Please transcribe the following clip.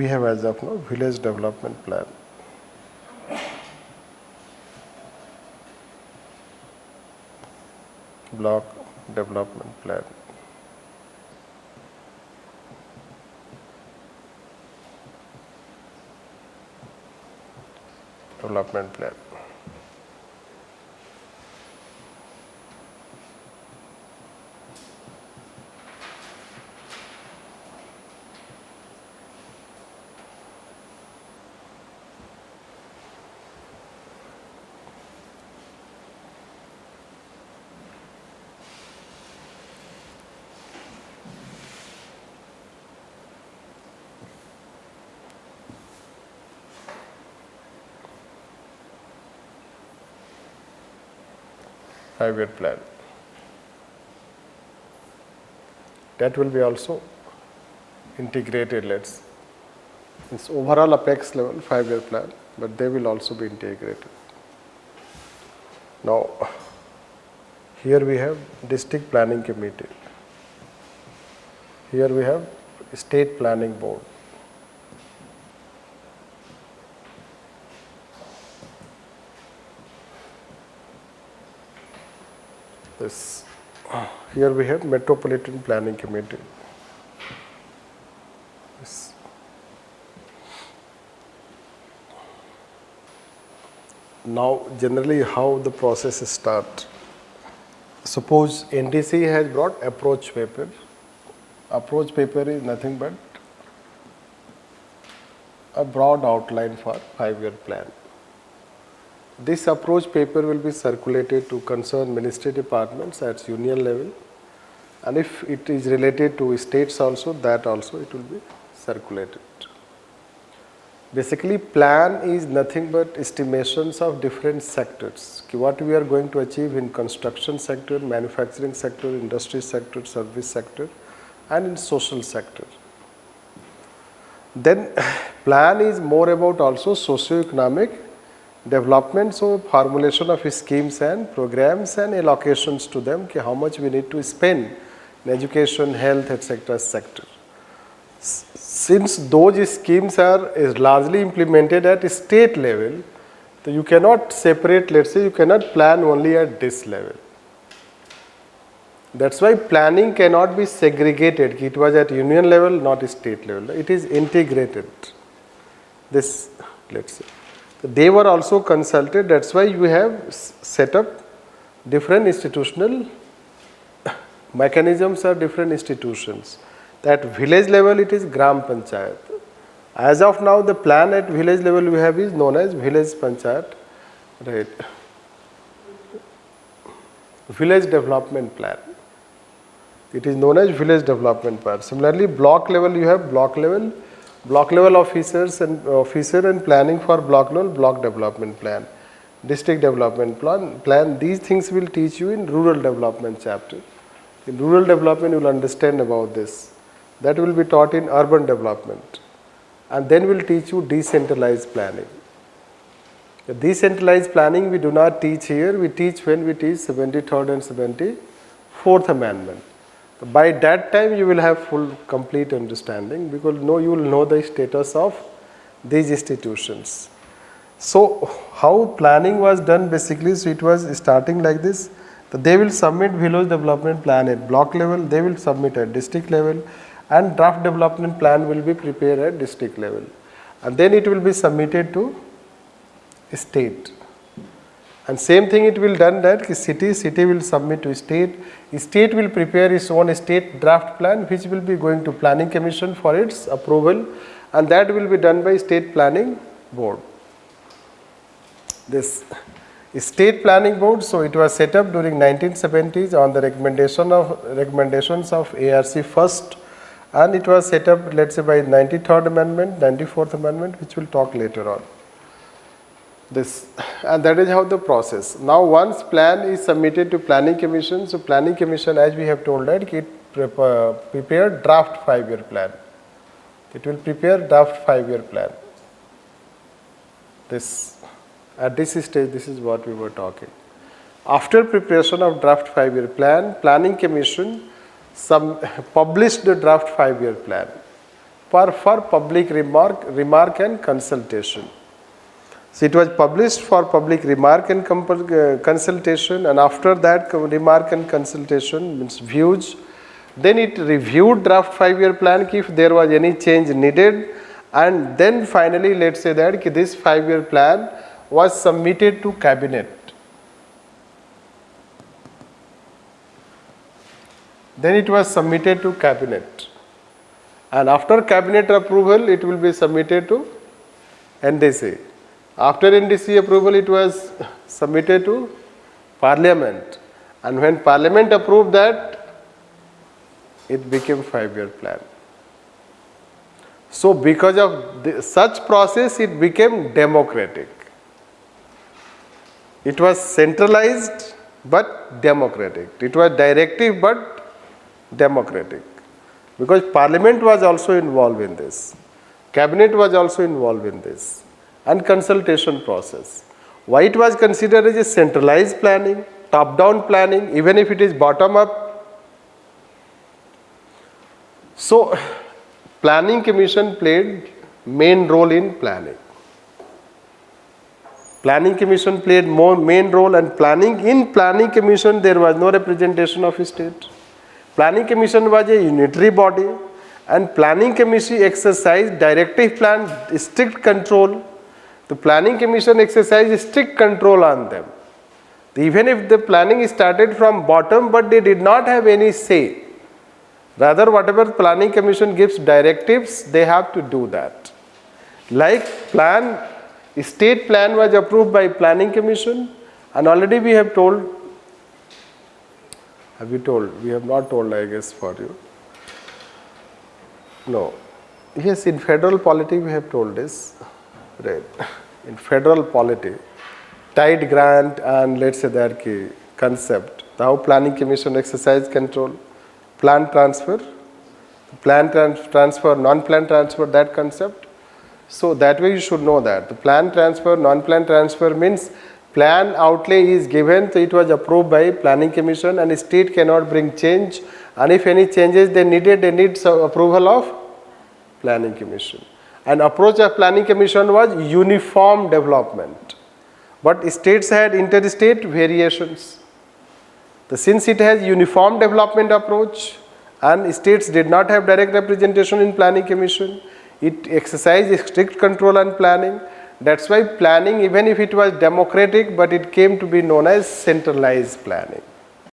have as of now village development plan. Block development plan. Development plan. Five-year plan. That will be also integrated, it's overall apex level 5-year plan, but they will also be integrated. Now, here we have district planning committee. Here we have state planning board. This, here we have Metropolitan Planning Committee. This. Now, generally how the process starts. Suppose NDC has brought approach paper. Approach paper is nothing but a broad outline for 5-year plan. This approach paper will be circulated to concerned ministry departments at union level, and if it is related to states also, that also it will be circulated. Basically, plan is nothing but estimations of different sectors. What we are going to achieve in construction sector, manufacturing sector, industry sector, service sector, and in social sector. Then plan is more about also socio-economic development, so formulation of schemes and programs and allocations to them, how much we need to spend in education, health, etc. sector. Since those schemes are largely implemented at state level, so you cannot separate, let's say you cannot plan only at this level. That's why planning cannot be segregated. It was at union level, not state level. It is integrated. This, let's say. They were also consulted, that's why you have set up different institutional mechanisms or different institutions. At village level it is Gram Panchayat. As of now the plan at village level we have is known as Village Panchayat, right? Village Development Plan. It is known as Village Development Plan. Similarly, block level you have block level officers and officer and planning for block level, block development plan, district development plan. These things will teach you in rural development chapter. In rural development you will understand about this. That will be taught in urban development, and then will teach you decentralized planning. The decentralized planning we do not teach here, we teach when we teach 73rd and 74th amendment. By that time you will have full complete understanding, because you will know the status of these institutions. So how planning was done basically, so it was starting like this. They will submit village development plan at block level, they will submit at district level, and draft development plan will be prepared at district level. And then it will be submitted to state. And same thing it will done that city will submit to state will prepare its own state draft plan, which will be going to planning commission for its approval, and that will be done by state planning board. This state planning board, so it was set up during 1970s on the recommendations of ARC first, and it was set up, let's say, by 93rd amendment, 94th amendment, which we'll talk later on. This, and that is how the process. Now once plan is submitted to planning commission, so planning commission, as we have told that, it prepare draft 5-year plan. It will prepare draft 5-year plan. This, at this stage, this is what we were talking. After preparation of draft 5-year plan, planning commission published the draft 5-year plan. for public remark and consultation. So it was published for public remark and consultation, and after that remark and consultation means views. Then it reviewed draft 5-year plan if there was any change needed, and then finally let's say that this 5-year plan was submitted to cabinet. Then it was submitted to cabinet, and after cabinet approval it will be submitted to NDC. After NDC approval it was submitted to parliament, and when parliament approved that, it became 5-year plan. So because of such process it became democratic. It was centralized but democratic. It was directive but democratic, because parliament was also involved in this, cabinet was also involved in this, and consultation process. Why it was considered as a centralized planning, top down planning, even if it is bottom up? So planning commission played main role in planning. Planning commission played main role, and planning commission there was no representation of state. Planning commission was a unitary body, and planning commission exercised directive plan, strict control. The planning commission exercised strict control on them. Even if the planning started from bottom, but they did not have any say. Rather, whatever planning commission gives directives, they have to do that. Like state plan was approved by planning commission, and already we have told. Have you told? We have not told, I guess, for you. No. Yes, in federal polity we have told this. Right. In federal polity, tied grant and let's say their concept. How planning commission exercise control, plan transfer, non-plan transfer, that concept. So that way you should know that. The plan transfer, non-plan transfer means plan outlay is given, so it was approved by planning commission, and state cannot bring change, and if any changes they need approval of planning commission. And approach of planning commission was uniform development, but states had interstate variations. Since it has uniform development approach and states did not have direct representation in planning commission, it exercised strict control on planning. That's why planning, even if it was democratic, but it came to be known as centralized planning.